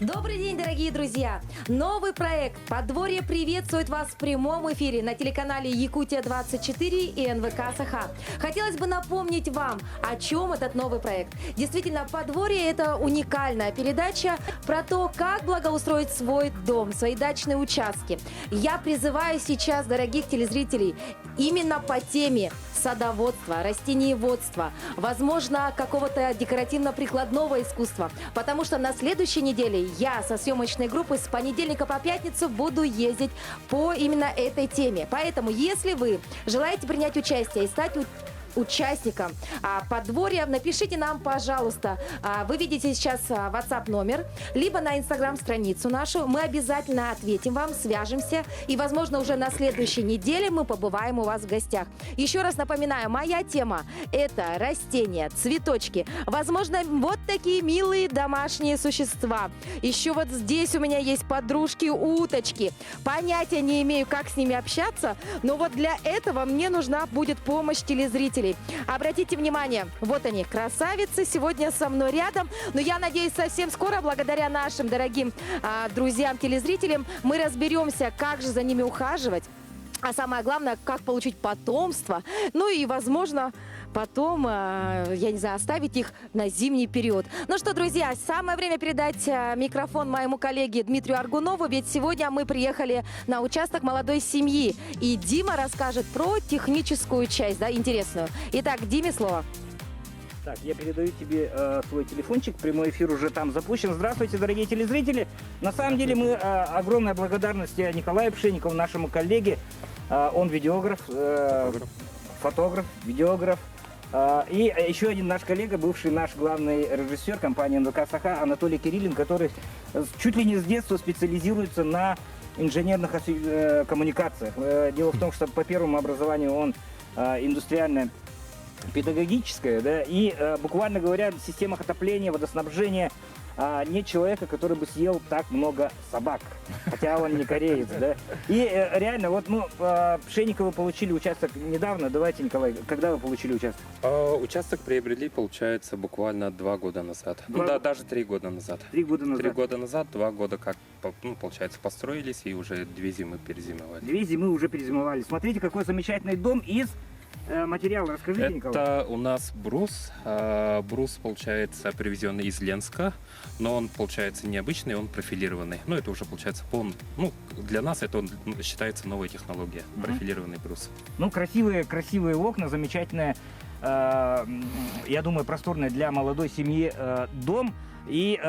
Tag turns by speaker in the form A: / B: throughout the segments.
A: Добрый день, дорогие друзья! Новый проект «Подворье» приветствует вас в прямом эфире на телеканале Якутия-24 и НВК Саха. Хотелось бы напомнить вам, о чем этот новый проект. Действительно, «Подворье» — это уникальная передача про то, как благоустроить свой дом, свои дачные участки. Я призываю сейчас, дорогих телезрителей, именно по теме садоводства, растениеводства, возможно, какого-то декоративно-прикладного искусства. Потому что на следующей неделе я со съемочной группой с понедельника по пятницу буду ездить по именно этой теме. Поэтому, если вы желаете принять участие и стать участникам подворья, напишите нам, пожалуйста. Вы видите сейчас WhatsApp номер, либо на Instagram страницу нашу. Мы обязательно ответим вам, свяжемся. И, возможно, уже на следующей неделе мы побываем у вас в гостях. Еще раз напоминаю, моя тема – это растения, цветочки. Возможно, вот такие милые домашние существа. Еще вот здесь у меня есть подружки-уточки. Понятия не имею, как с ними общаться, но вот для этого мне нужна будет помощь телезрителей. Обратите внимание, вот они, красавицы, сегодня со мной рядом. Но я надеюсь, совсем скоро, благодаря нашим дорогим друзьям-телезрителям, мы разберемся, как же за ними ухаживать. А самое главное, как получить потомство. Ну и, возможно, потом, я не знаю, оставить их на зимний период. Ну что, друзья, самое время передать микрофон моему коллеге Дмитрию Аргунову, ведь сегодня мы приехали на участок молодой семьи. И Дима расскажет про техническую часть, да, интересную. Итак, Диме слово.
B: Так, я передаю тебе свой телефончик, прямой эфир уже там запущен. Здравствуйте, дорогие телезрители. На самом деле мы огромная благодарность Николаю Пшенникову, нашему коллеге. Он видеограф, фотограф, видеограф. И еще один наш коллега, бывший наш главный режиссер компании НВК Саха, Анатолий Кириллин, который чуть ли не с детства специализируется на инженерных коммуникациях. Дело в том, что по первому образованию он индустриальное, педагогическое, да, и, буквально говоря, в системах отопления, водоснабжения нет человека, который бы съел так много собак, хотя он не кореец, да. И реально, вот, Пшенниковы получили участок недавно. Давайте, Николай, когда вы получили участок?
C: Участок приобрели, получается, буквально 2 года назад. Да, даже 3 года назад.
B: 3 года назад.
C: 3 года назад, 2 года как, получается, построились и уже 2 зимы перезимовали.
B: 2 зимы уже перезимовали. Смотрите, какой замечательный дом из материала. Расскажите, Николай.
C: Это у нас брус. Брус, получается, привезенный из Ленска, но он, получается, необычный, он профилированный. Ну, это уже, получается, для нас это считается новая технология, профилированный брус. Ну,
B: красивые окна, замечательная, я думаю, просторная для молодой семьи дом. И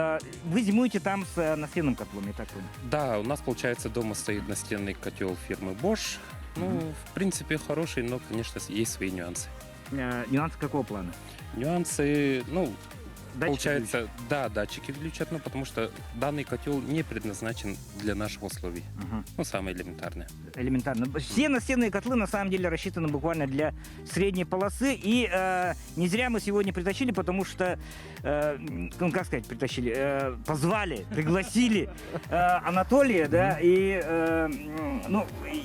B: вы зимуете там с настенным котлом, я так понял?
C: Да, у нас, получается, дома стоит настенный котел фирмы Bosch. Ну, в принципе, хороший, но, конечно, есть свои нюансы.
B: Нюансы какого плана?
C: Нюансы,
B: Датчики
C: получается,
B: включат?
C: да, датчики включат, потому что данный котел не предназначен для наших условий. Самое элементарное.
B: Элементарно. Все настенные котлы на самом деле рассчитаны буквально для средней полосы. И не зря мы сегодня притащили, потому что, позвали, пригласили Анатолия, да, и,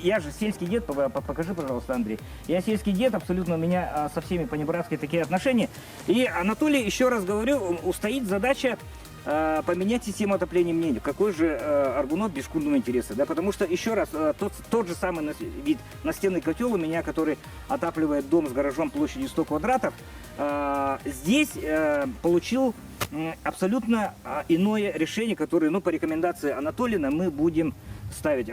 B: я же сельский дед, покажи, пожалуйста, Андрей. Я сельский дед, абсолютно у меня со всеми по-небратски такие отношения. И Анатолий, еще раз говорю, стоит задача поменять систему отопления мнению. Какой же Аргунов без шкурного интереса, да? Потому что, еще раз, тот же самый вид настенный котел у меня, который отапливает дом с гаражом площадью 100 квадратов, здесь получил абсолютно иное решение, которое, по рекомендации Анатолина, мы будем ставить.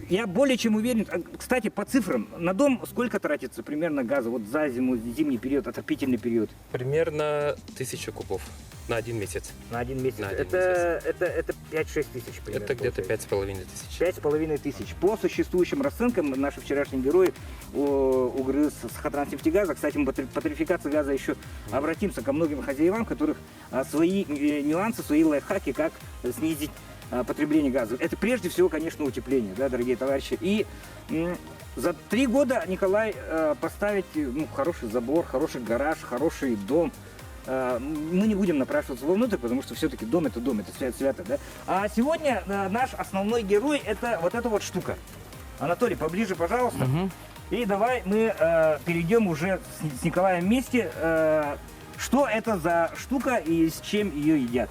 B: Я более чем уверен, кстати, по цифрам, на дом сколько тратится примерно газа вот за зиму, зимний период, отопительный период?
C: Примерно 1000 кубов на 1 месяц.
B: На 1 месяц.
C: На 1
B: это 5-6 тысяч примерно.
C: Это где-то 5500.
B: 5500. По существующим расценкам, наши вчерашние герои УГРС Сахатранснефтегаза, кстати, мы по тарификации газа еще обратимся ко многим хозяевам, у которых свои нюансы, свои лайфхаки, как снизить потребление газа. Это прежде всего, конечно, утепление, да, дорогие товарищи. И за 3 года, Николай, поставить хороший забор, хороший гараж, хороший дом, мы не будем напрашиваться вовнутрь, потому что все-таки дом это свято, да? А сегодня наш основной герой это вот эта вот штука. Анатолий, поближе, пожалуйста. И давай мы перейдем уже с Николаем вместе. Что это за штука и с чем ее едят?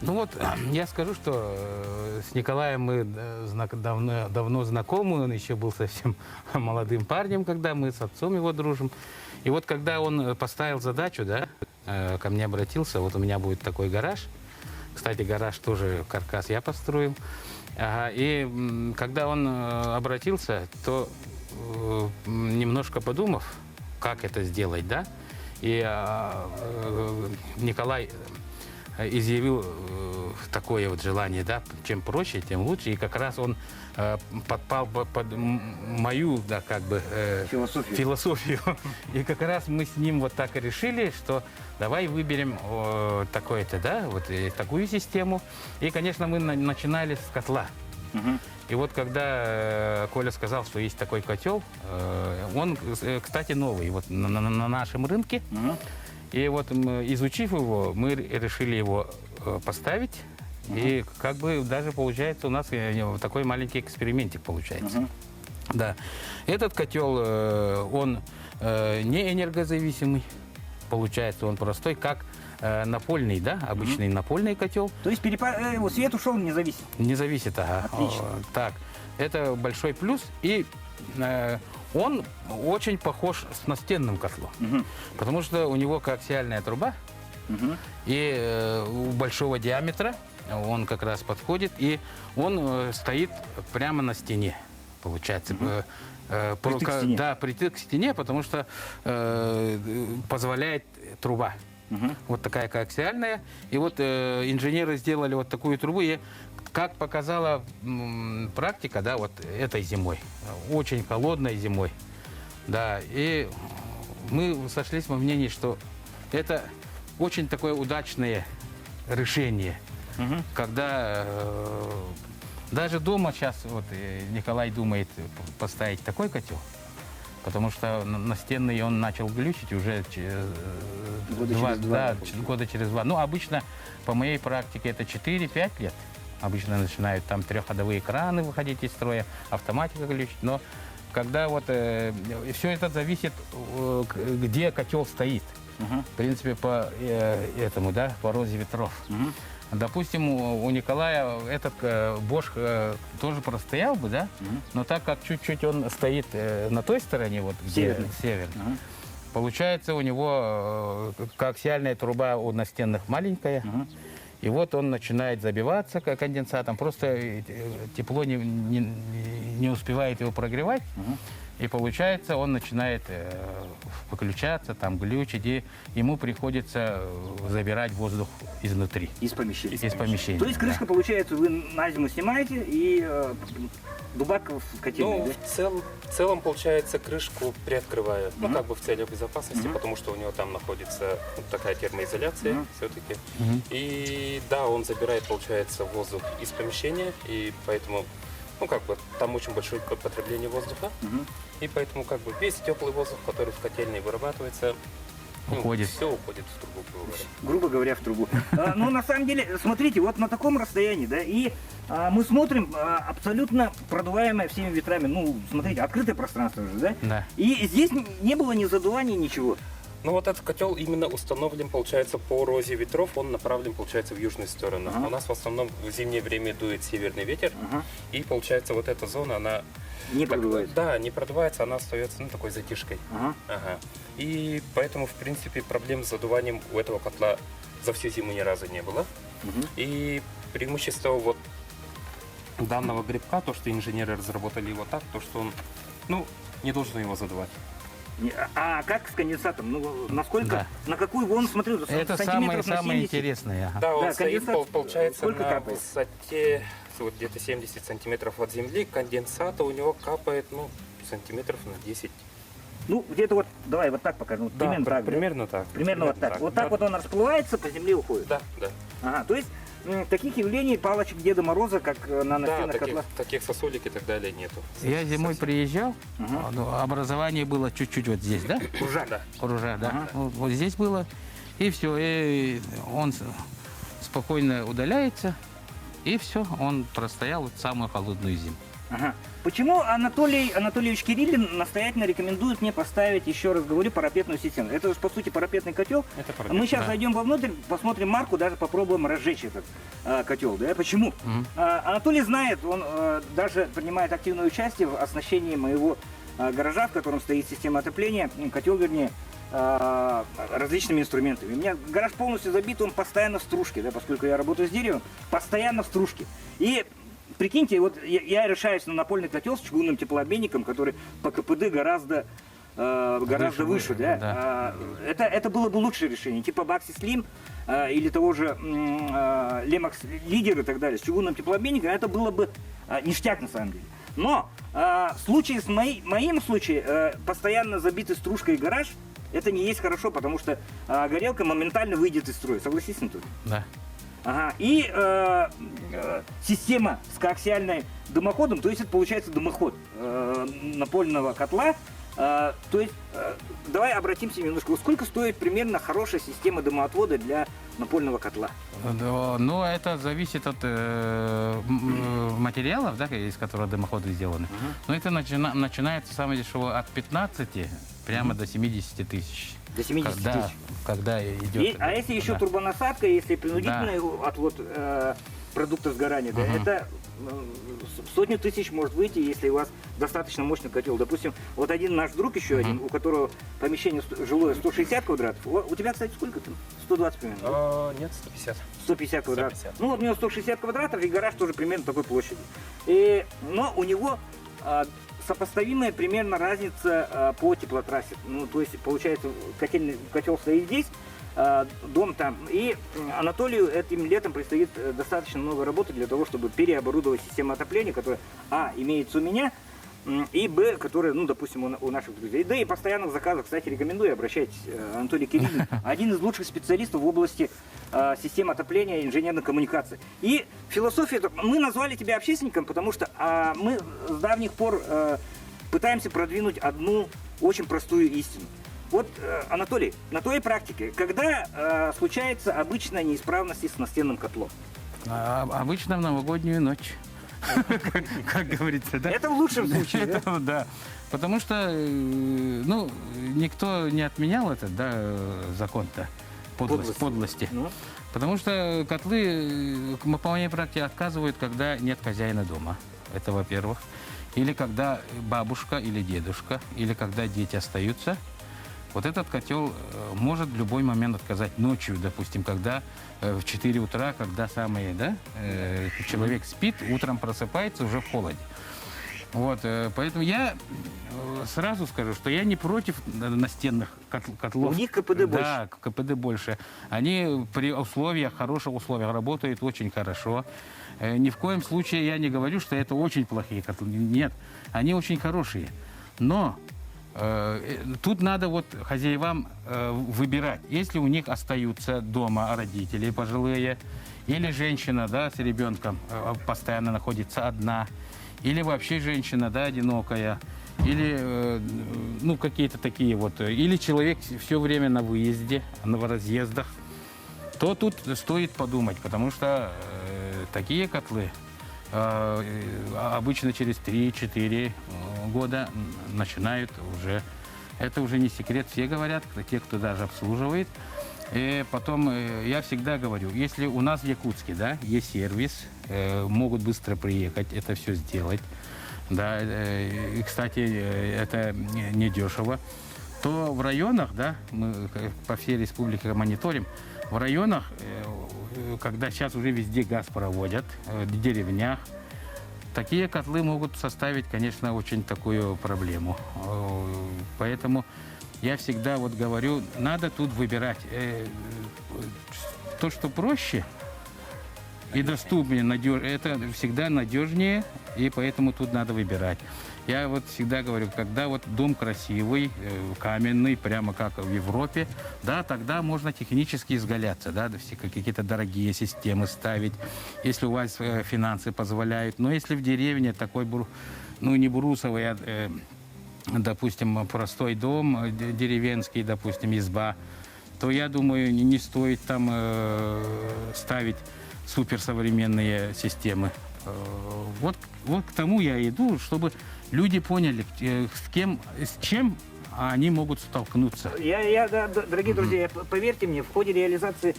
D: Ну вот, я скажу, что с Николаем мы давно знакомы, он еще был совсем молодым парнем, когда мы с отцом его дружим. И вот когда он поставил задачу, да, ко мне обратился, вот у меня будет такой гараж. Кстати, гараж тоже каркас я построил. Ага, и когда он обратился, то немножко подумав, как это сделать, да, и Николай изъявил такое вот желание, да, чем проще, тем лучше. И как раз он подпал под мою, да, как бы философию. И как раз мы с ним вот так и решили, что давай выберем такое-то, да, вот такую систему. И, конечно, мы начинали с котла. И вот когда Коля сказал, что есть такой котел, он, кстати, новый, вот на нашем рынке. И вот изучив его, мы решили его поставить. И как бы даже получается у нас такой маленький экспериментик получается. Да. Этот котел, он не энергозависимый. Получается, он простой, как напольный, да, обычный напольный котел.
B: То есть свет ушел не зависит?
D: Не зависит, ага.
B: Отлично.
D: Так, это большой плюс. И он очень похож с настенным котлом. Потому что у него коаксиальная труба. И большого диаметра он как раз подходит. И он стоит прямо на стене, получается.
B: Притык к стене.
D: Да, притык к стене, потому что позволяет труба. Вот такая коаксиальная. И вот инженеры сделали вот такую трубу. И как показала практика, да, вот этой зимой, очень холодной зимой, да, и мы сошлись во мнении, что это очень такое удачное решение, когда даже дома сейчас вот Николай думает поставить такой котел, потому что настенный он начал глючить уже года через два. Ну, обычно, по моей практике, это 4-5 лет. Обычно начинают там трехходовые краны выходить из строя, автоматика глючит. Но когда вот все это зависит, где котел стоит. В принципе, по этому, да, по розе ветров. Допустим, у Николая этот Bosch тоже простоял бы, да, но так как чуть-чуть он стоит на той стороне, вот где северный, получается у него коаксиальная труба у настенных маленькая, и вот он начинает забиваться конденсатом, просто тепло не успевает его прогревать. И получается, он начинает выключаться, там, глючить, и ему приходится забирать воздух изнутри.
B: Из помещения.
D: Из помещения.
B: То есть крышка, получается, вы на зиму снимаете и дубак в котельной,
C: Ну,
B: да?
C: в целом, получается, крышку приоткрываю, ну, как бы в целях безопасности, потому что у него там находится вот такая термоизоляция все-таки. И да, он забирает, получается, воздух из помещения, и поэтому, ну, как бы, там очень большое потребление воздуха, и поэтому, как бы, весь теплый воздух, который в котельной вырабатывается,
D: Уходит.
C: Все уходит в трубу, грубо говоря.
B: Грубо говоря, в трубу. Но на самом деле, смотрите, вот на таком расстоянии, да, и мы смотрим абсолютно продуваемое всеми ветрами. Ну, смотрите, открытое пространство же, да?
D: Да.
B: И здесь не было ни задувания, ничего.
C: Ну вот этот котел именно установлен, получается, по розе ветров, он направлен, получается, в южную сторону. У нас в основном в зимнее время дует северный ветер, и получается вот эта зона, она...
B: Не продувается.
C: Да, не продувается, она остается, ну, такой затишкой. Ага. И поэтому, в принципе, проблем с задуванием у этого котла за всю зиму ни разу не было. И преимущество вот данного грибка, то, что инженеры разработали его так, то, что он, ну, не должен его задувать.
B: А как с конденсатом? Ну, насколько,
D: Да.
B: на какую вон, смотрю,
D: Это
B: сантиметров на
D: самое
B: 70?
D: интересное. Ага.
C: Да, он
B: Да,
C: стоит,
B: конденсат
C: получается,
B: сколько
C: на
B: капает?
C: высоте вот где-то 70 сантиметров от земли. Конденсата у него капает, ну, сантиметров на 10.
B: Ну, где-то вот, давай вот так покажу. Вот
C: Да,
B: примерно так. Да?
C: примерно так.
B: Примерно вот так. Вот так вот он расплывается, по земле уходит.
C: Да, да.
B: Ага, то есть таких явлений, палочек Деда Мороза, как на
C: Да,
B: настенных котлах.
C: таких сосулек и так далее нету.
D: Я зимой приезжал, ну, образование было чуть-чуть вот здесь, да?
B: Уржак.
C: Да.
D: Урожай, да.
B: Ага.
D: Вот здесь было. и все, и он спокойно удаляется, и все, он простоял вот самую холодную зиму.
B: Ага. Почему Анатолий Анатольевич Кириллин настоятельно рекомендует мне поставить, еще раз говорю, парапетную систему? Это же, по сути, парапетный котел.
C: Это парапет,
B: Мы сейчас
D: да.
B: зайдем вовнутрь, посмотрим марку, даже попробуем разжечь этот котел. Да? Почему? Анатолий знает, он даже принимает активное участие в оснащении моего гаража, в котором стоит система отопления, котел, вернее, различными инструментами. У меня гараж полностью забит, он постоянно в стружке, да, поскольку я работаю с деревом, постоянно в стружке. И прикиньте, вот я решаюсь на напольный котел с чугунным теплообменником, который по КПД гораздо выше, да. Это было бы лучшее решение, типа Baxi Slim или того же Lemax Leader и так далее, с чугунным теплообменником, это было бы ништяк на самом деле. Но в случае с моим случаем, постоянно забитый стружкой гараж, это не есть хорошо, потому что горелка моментально выйдет из строя. Согласись, Анатолий?
D: Да.
B: Ага. И система с коаксиальным дымоходом, то есть это получается дымоход напольного котла. То есть давай обратимся немножко. Сколько стоит примерно хорошая система дымоотвода для напольного котла?
D: Ну, это зависит от материалов, да, из которых дымоходы сделаны. Но это начинается самое дешевое от 15 прямо до 70 тысяч.
B: До 70 тысяч.
D: Когда идет.
B: А если еще турбонасадка, если принудительный отвод продуктов сгорания, да, это сотню тысяч может выйти, если у вас достаточно мощный котел. Допустим, вот один наш друг еще один, у которого помещение жилое 160 квадратов. У тебя, кстати, сколько там? 120 примерно?
C: Нет, 150.
B: 150 квадратов.
C: 150.
B: Ну вот у него 160 квадратов и гараж тоже примерно такой площади. Но у него сопоставимая примерно разница по теплотрассе. Ну, то есть, получается, котел стоит здесь, дом там. И Анатолию этим летом предстоит достаточно много работы для того, чтобы переоборудовать систему отопления, которая, имеется у меня, и, б, которая, ну, допустим, у наших друзей. Да и постоянных заказов, кстати, рекомендую, обращайтесь. Анатолий Кириллин, один из лучших специалистов в области систем отопления и инженерной коммуникации. И философия, мы назвали тебя общественником, потому что мы с давних пор пытаемся продвинуть одну очень простую истину. Вот, Анатолий, на твоей практике, когда случается обычная неисправность с настенным котлом?
D: Обычно в новогоднюю ночь. Как говорится, да?
B: Это в лучшем случае, да?
D: Это, да. Потому что, ну, никто не отменял этот, да, закон-то подлости. Потому что котлы, по моей практике, отказывают, когда нет хозяина дома. Это во-первых. Или когда бабушка или дедушка, или когда дети остаются. Вот этот котел может в любой момент отказать ночью, допустим, когда в 4 утра, когда человек спит, утром просыпается уже в холоде. Вот, поэтому я сразу скажу, что я не против настенных котлов.
B: У них КПД больше.
D: Да, КПД больше. Они при хороших условиях работают очень хорошо. Ни в коем случае я не говорю, что это очень плохие котлы. Нет, они очень хорошие. Но тут надо вот хозяевам выбирать. Если у них остаются дома родители пожилые, или женщина, да, с ребенком постоянно находится одна, или вообще женщина, да, одинокая, или, ну, какие-то такие вот, или человек все время на выезде, в разъездах, то тут стоит подумать, потому что такие котлы обычно через 3-4 года начинают уже, это уже не секрет, все говорят, те, кто даже обслуживает. И потом я всегда говорю, если у нас в Якутске, да, есть сервис, могут быстро приехать, это все сделать, да, и, кстати, это не дешево, то в районах, да, мы по всей республике мониторим, в районах, когда сейчас уже везде газ проводят, в деревнях, такие котлы могут составить, конечно, очень такую проблему. Поэтому я всегда вот говорю, надо тут выбирать то, что проще и доступнее, это всегда надежнее, и поэтому тут надо выбирать. Я вот всегда говорю, когда вот дом красивый, каменный, прямо как в Европе, да, тогда можно технически изгаляться, да, все какие-то дорогие системы ставить, если у вас финансы позволяют. Но если в деревне такой, ну, не брусовый, допустим, простой дом деревенский, допустим, изба, то я думаю, не стоит там ставить суперсовременные системы. Вот к тому я иду, чтобы люди поняли, с чем они могут столкнуться.
B: Дорогие друзья, поверьте мне, в ходе реализации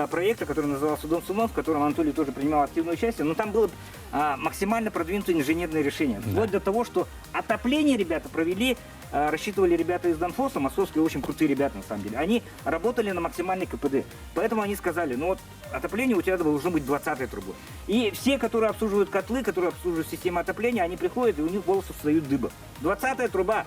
B: проекта, который назывался «Дом Сумов», в котором Анатолий тоже принимал активное участие, но там было максимально продвинутое инженерное решение. Вплоть до того, что отопление ребята провели, рассчитывали ребята из Донфоса, московские очень крутые ребята на самом деле. Они работали на максимальной КПД. Поэтому они сказали, ну вот отопление у тебя должно быть 20-й трубой. И все, которые обслуживают котлы, которые обслуживают систему отопления, они приходят, и у них волосы встают дыбом. 20-я труба.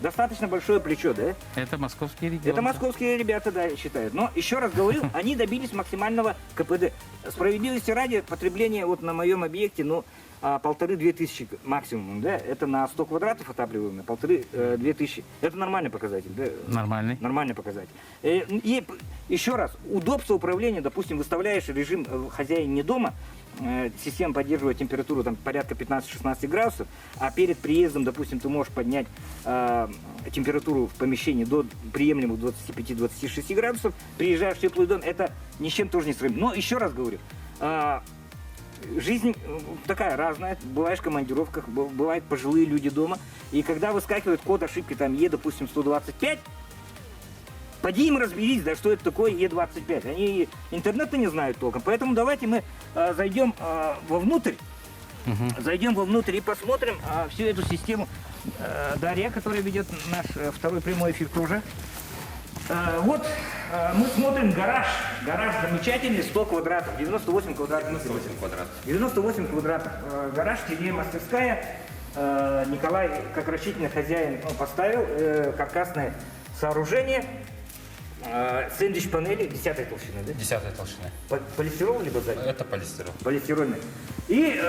B: Достаточно большое плечо, да?
D: Это московские регионы.
B: Это московские ребята, да, считают. Но, еще раз говорю, они добились максимального КПД. Справедливости ради, потребление вот на моем объекте, ну, 1500-2000 максимум, да? Это на 100 квадратов отапливаемое, 1500-2000. Это нормальный показатель, да?
D: Нормальный.
B: Нормальный показатель. И еще раз, удобство управления, допустим, выставляешь режим хозяин не дома, система поддерживает температуру там порядка 15-16 градусов, а перед приездом, допустим, ты можешь поднять температуру в помещении до приемлемых 25-26 градусов, приезжаешь в теплый дом, это ни с чем тоже не сравнимо. Но еще раз говорю, жизнь такая разная, бываешь в командировках, бывают пожилые люди дома, и когда выскакивает код ошибки, там, допустим, 125, поди им разберись, да, что это такое Е25. Они интернета не знают толком. Поэтому давайте мы зайдем вовнутрь. Зайдем вовнутрь и посмотрим всю эту систему. Дарья, которая ведет наш второй прямой эфир тоже. Вот мы смотрим гараж. Гараж замечательный, 100 квадратов, 98 квадратов.
C: 98 квадратов.
B: 98 квадратов. Гараж, мастерская. Николай, как рачительный хозяин, поставил каркасное сооружение. Сэндвич-панели 10-й толщины, да?
C: 10-й толщины.
B: Полистирол либо задний?
C: Это полистирол.
B: Полистирольный. И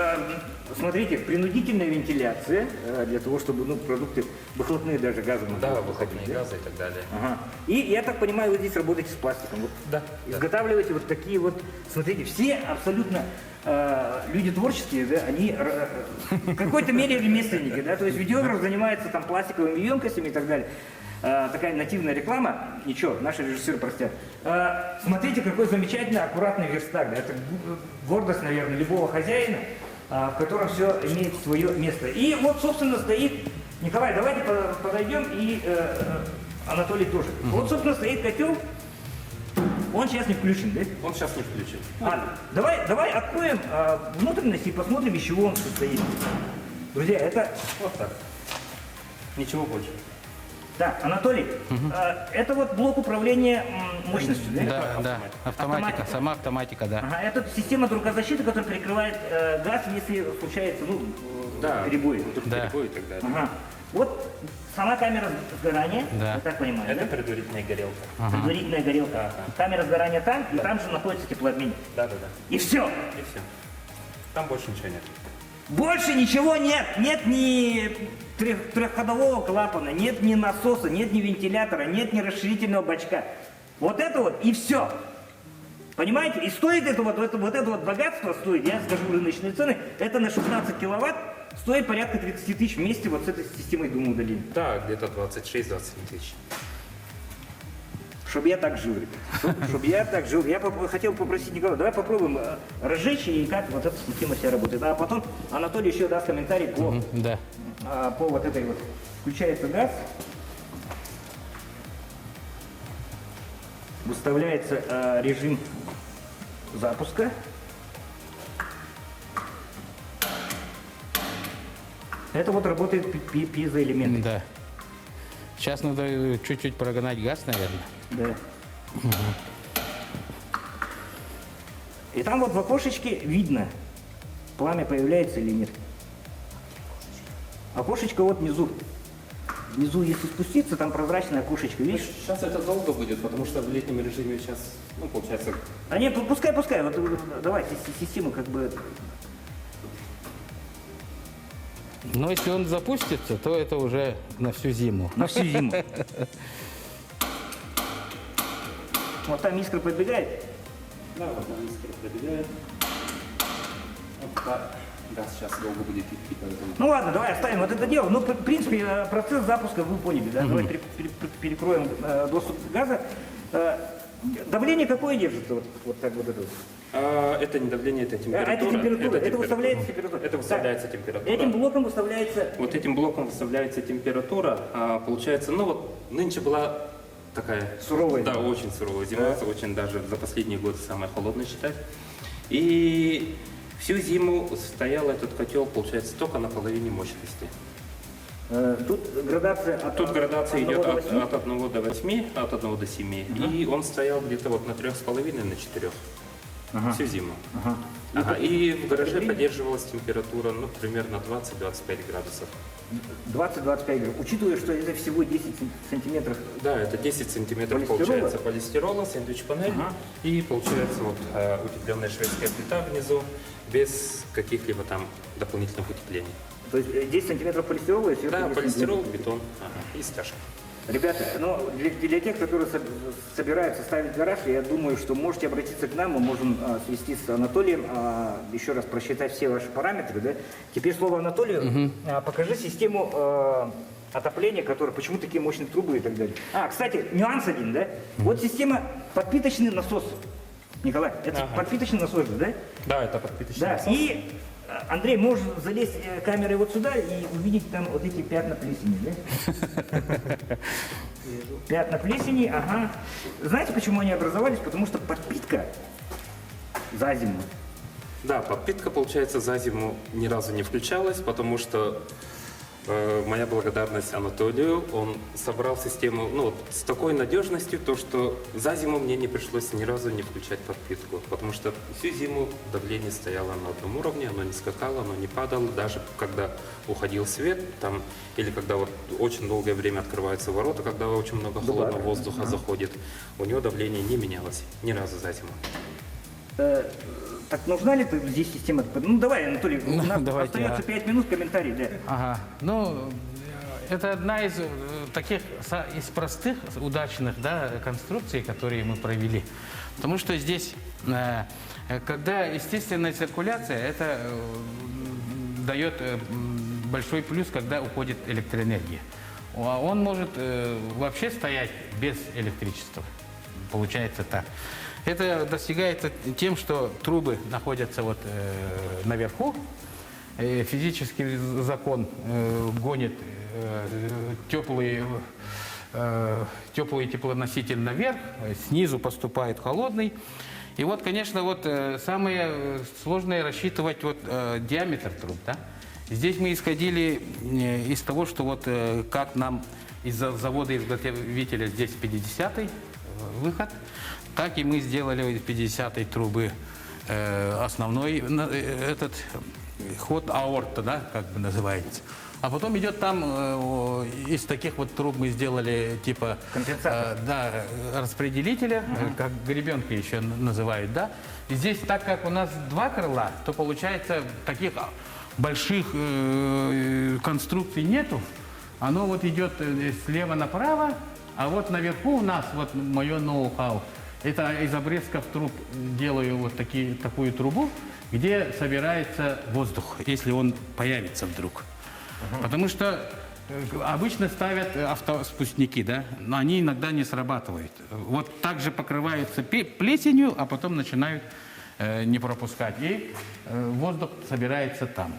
B: смотрите, принудительная вентиляция для того, чтобы продукты выхлопные даже газы могли
C: выходные
B: выходить,
C: газы и так далее.
B: Ага. И я так понимаю, вы здесь работаете с пластиком. Вот
C: Да.
B: Изготавливаете вот такие вот, смотрите, все абсолютно люди творческие, да, они в какой-то мере ремесленники, да, то есть видеограф занимается там пластиковыми емкостями и так далее. Такая нативная реклама, ничего, наши режиссеры простят. Смотрите, какой замечательный, аккуратный верстак. Да? Это гордость, наверное, любого хозяина, в котором все имеет свое место. И вот, собственно, стоит... Николай, давайте подойдем, и Анатолий тоже. Вот, собственно, стоит котел. Он сейчас не включен, да?
C: Он сейчас не включен.
B: Давай откроем внутренности и посмотрим, из чего он состоит. Друзья, это...
C: Вот так. Ничего больше.
B: Так, Анатолий, это вот блок управления мощностью, да?
D: Да, автоматика, сама автоматика, да.
B: Ага, это система другозащиты, которая перекрывает газ, если случается, перебой.
C: Перебой и так далее.
B: Ага. Вот сама камера сгорания, я так понимаю,
C: Это
B: да?
C: предварительная горелка.
B: Предварительная горелка. Камера сгорания там, и там же находится теплообменник.
C: Да.
B: И все.
C: И все. Там больше ничего нет.
B: Больше ничего нет. Нет ни трехходового клапана, нет ни насоса, нет ни вентилятора, нет ни расширительного бачка. Вот это вот и все. Понимаете? И стоит это вот богатство стоит, я скажу рыночные цены, это на 16 киловатт стоит порядка 30 тысяч вместе вот с этой системой дымоудаления.
C: Да, где-то 26-27 тысяч.
B: Чтобы я так жил, ребят. Чтобы я так жил. Я хотел попросить Николая, давай попробуем разжечь и как вот эта система вся работает. А потом Анатолий еще даст комментарий по вот этой вот. Включается газ. Выставляется режим запуска. Это вот работает пьезоэлемент.
D: Да. Сейчас надо чуть-чуть прогнать газ, наверное.
B: Да. И там вот в окошечке видно, пламя появляется или нет. Окошечко вот внизу. Внизу, если спуститься, там прозрачное окошечко, видишь?
C: Сейчас это долго будет, потому что в летнем режиме сейчас, получается...
B: А нет, пускай. Вот, давай, систему как бы...
D: Но если он запустится, то это уже на всю зиму.
B: На всю зиму. Вот там искра пробегает.
C: Да, вот там искра пробегает. Вот так. Газ сейчас долго будет идти, поэтому...
B: Ну ладно, давай оставим вот это дело. Ну, в принципе, процесс запуска вы поняли, да? Давай перекроем доступ газа. Давление какое держится? Вот так вот это вот?
C: Это не давление, это температура.
B: Это температура, это выставляется температура.
C: Это выставляется температура.
B: Этим блоком выставляется...
C: Вот этим блоком выставляется температура. Получается, ну вот нынче была такая...
B: Суровая.
C: Да, очень суровая зима, очень даже за последние годы самая холодная считать. И всю зиму стоял этот котел, получается, только на половине мощности.
B: Тут градация от
C: Тут градация идет
B: до 8?
C: от 1 до 8, от 1 до 7. И он стоял где-то вот на 3,5, на 4. Всю зиму. Ага. И в гараже поддерживалась температура, ну, примерно 20-25 градусов.
B: 20-25 градусов. Учитывая, что это всего 10 сантиметров.
C: Да, это 10 сантиметров
B: Полистирола?
C: получается полистирола, сэндвич-панель. И получается вот утепленная шведская плита внизу, без каких-либо там дополнительных утеплений.
B: То есть 10 сантиметров полистирола и сверху
C: Да,
B: 10
C: полистирол,
B: сантиметров.
C: бетон и стяжка.
B: Ребята, ну, для тех, которые собираются ставить гараж, я думаю, что можете обратиться к нам, мы можем свести с Анатолием, еще раз просчитать все ваши параметры. Да? Теперь слово Анатолию. Покажи систему отопления, которая, почему такие мощные трубы и так далее. Кстати, нюанс один, да? Вот система подпиточный насос. Николай, это подпиточный насос, да?
C: Да, это подпиточный
B: Да,
C: насос.
B: и Андрей, можешь залезть камерой вот сюда и увидеть там вот эти пятна плесени, да? Пятна плесени, ага. Знаете, почему они образовались? Потому что подпитка за зиму.
C: Да, подпитка, получается, за зиму ни разу не включалась, потому что моя благодарность Анатолию, он собрал систему вот, с такой надежностью, то, что за зиму мне не пришлось ни разу не включать подпитку, потому что всю зиму давление стояло на одном уровне, оно не скакало, оно не падало, даже когда уходил свет, там, или когда вот очень долгое время открываются ворота, когда очень много холодного воздуха заходит, у него давление не менялось ни разу за зиму.
B: Так нужна ли здесь система? Ну давай, Анатолий, у нас
D: давайте,
B: остается 5 минут комментарий, да.
D: Ага. Ну, это одна из таких, из простых, удачных, да, конструкций, которые мы провели. Потому что здесь, когда естественная циркуляция, это дает большой плюс, когда уходит электроэнергия. Он может вообще стоять без электричества. Получается так. Это достигается тем, что трубы находятся вот наверху. Физический закон гонит теплый теплоноситель наверх, снизу поступает холодный. И вот, конечно, вот самое сложное рассчитывать вот диаметр труб, да? Здесь мы исходили из того, что вот как нам из завода-изготовителя здесь 50-й выход, так и мы сделали из 50-й трубы основной этот ход аорта, да, как бы называется. А потом идет там, из таких вот труб мы сделали типа да, распределителя, как гребенка еще называют, да. И здесь, так как у нас два крыла, то получается таких больших конструкций нету. Оно вот идет слева направо, а вот наверху у нас, вот мое ноу-хау, это из обрезков труб делаю вот такую трубу, где собирается воздух, если он появится вдруг. Потому что обычно ставят автоспускники, да, но они иногда не срабатывают. Вот так же покрываются плесенью, а потом начинают не пропускать. И воздух собирается там.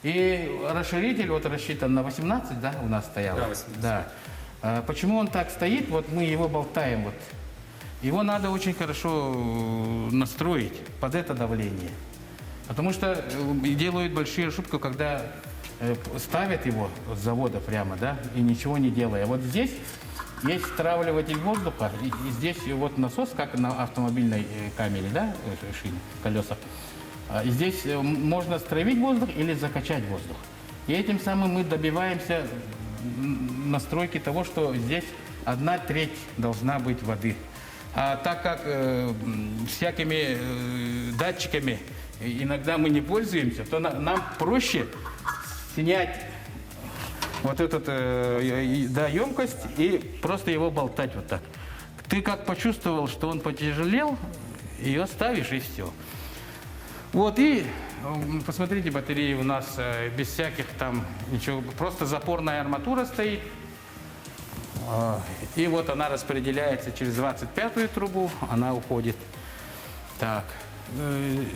D: И расширитель вот рассчитан на 18, да, у нас стоял?
C: Да, 18.
D: Да. Почему он так стоит? Вот мы его болтаем вот. Его надо очень хорошо настроить под это давление. Потому что делают большие ошибки, когда ставят его с завода прямо, да, и ничего не делая. Вот здесь есть стравливатель воздуха, и здесь вот насос, как на автомобильной камере, да, шине, колесах. И здесь можно стравить воздух или закачать воздух. И этим самым мы добиваемся настройки того, что здесь 1/3 должна быть воды. А так как всякими датчиками иногда мы не пользуемся, то нам проще снять вот эту емкость и просто его болтать вот так. Ты как почувствовал, что он потяжелел, ее ставишь и все. Вот и посмотрите, батареи у нас без всяких там ничего, просто запорная арматура стоит. И вот она распределяется через 25-ю трубу, она уходит. Так.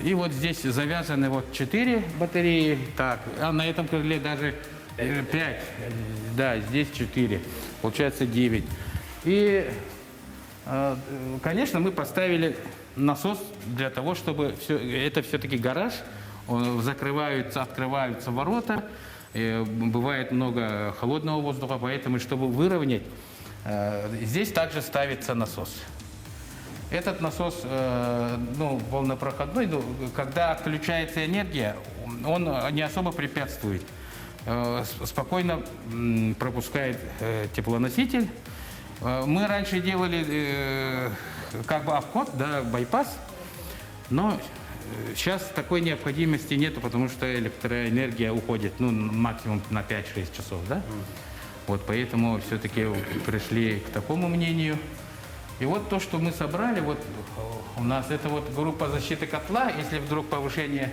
D: И вот здесь завязаны вот 4 батареи. Так, а на этом крыле даже 5. Да, здесь 4. Получается 9. И, конечно, мы поставили насос для того, чтобы это все-таки гараж. Закрываются, открываются ворота. Бывает много холодного воздуха, поэтому, чтобы выровнять, здесь также ставится насос. Этот насос полнопроходной, когда отключается энергия, он не особо препятствует. Спокойно пропускает теплоноситель. Мы раньше делали как бы обход, да, байпас, но сейчас такой необходимости нету, потому что электроэнергия уходит максимум на 5-6 часов, да? Вот поэтому все-таки пришли к такому мнению. И вот то, что мы собрали, вот у нас это вот группа защиты котла. Если вдруг повышение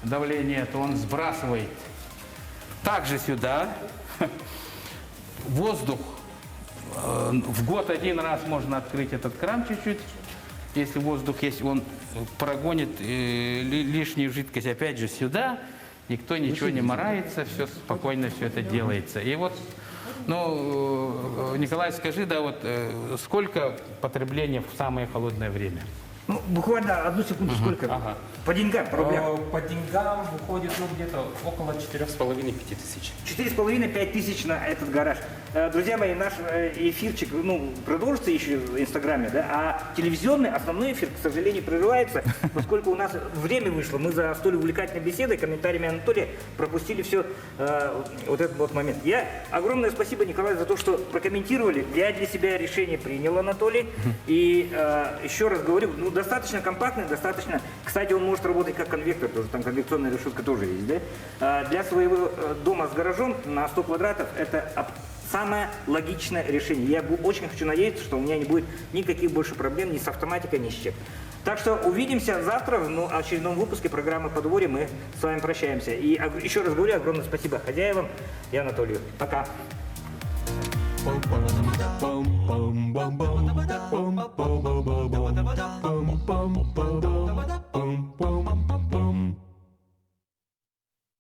D: давления, то он сбрасывает также сюда воздух. В год один раз можно открыть этот кран чуть-чуть. Если воздух есть, он прогонит лишнюю жидкость опять же сюда. Никто ничего не марается, все спокойно все это делается. И вот, Николай, скажи, да, вот сколько потребления в самое холодное время?
B: Ну, буквально одну секунду, сколько?
D: Ага.
B: По деньгам, по рублям.
C: По деньгам выходит где-то около 4,5-5 тысяч.
B: 4,5-5 тысяч на этот гараж. Друзья мои, наш эфирчик продолжится еще в Инстаграме, да, а телевизионный основной эфир, к сожалению, прерывается, поскольку у нас время вышло. Мы за столь увлекательной беседой, комментариями Анатолия пропустили все вот этот вот момент. Огромное спасибо, Николай, за то, что прокомментировали. Я для себя решение принял, Анатолий. И еще раз говорю, достаточно компактный, достаточно... Кстати, он может работать как конвектор, тоже там конвекционная решетка тоже есть, да? Для своего дома с гаражом на 100 квадратов это самое логичное решение. Я очень хочу надеяться, что у меня не будет никаких больше проблем ни с автоматикой, ни с чем. Так что увидимся завтра в очередном выпуске программы «Подворье». Мы с вами прощаемся. И еще раз говорю, огромное спасибо хозяевам и Анатолию. Пока.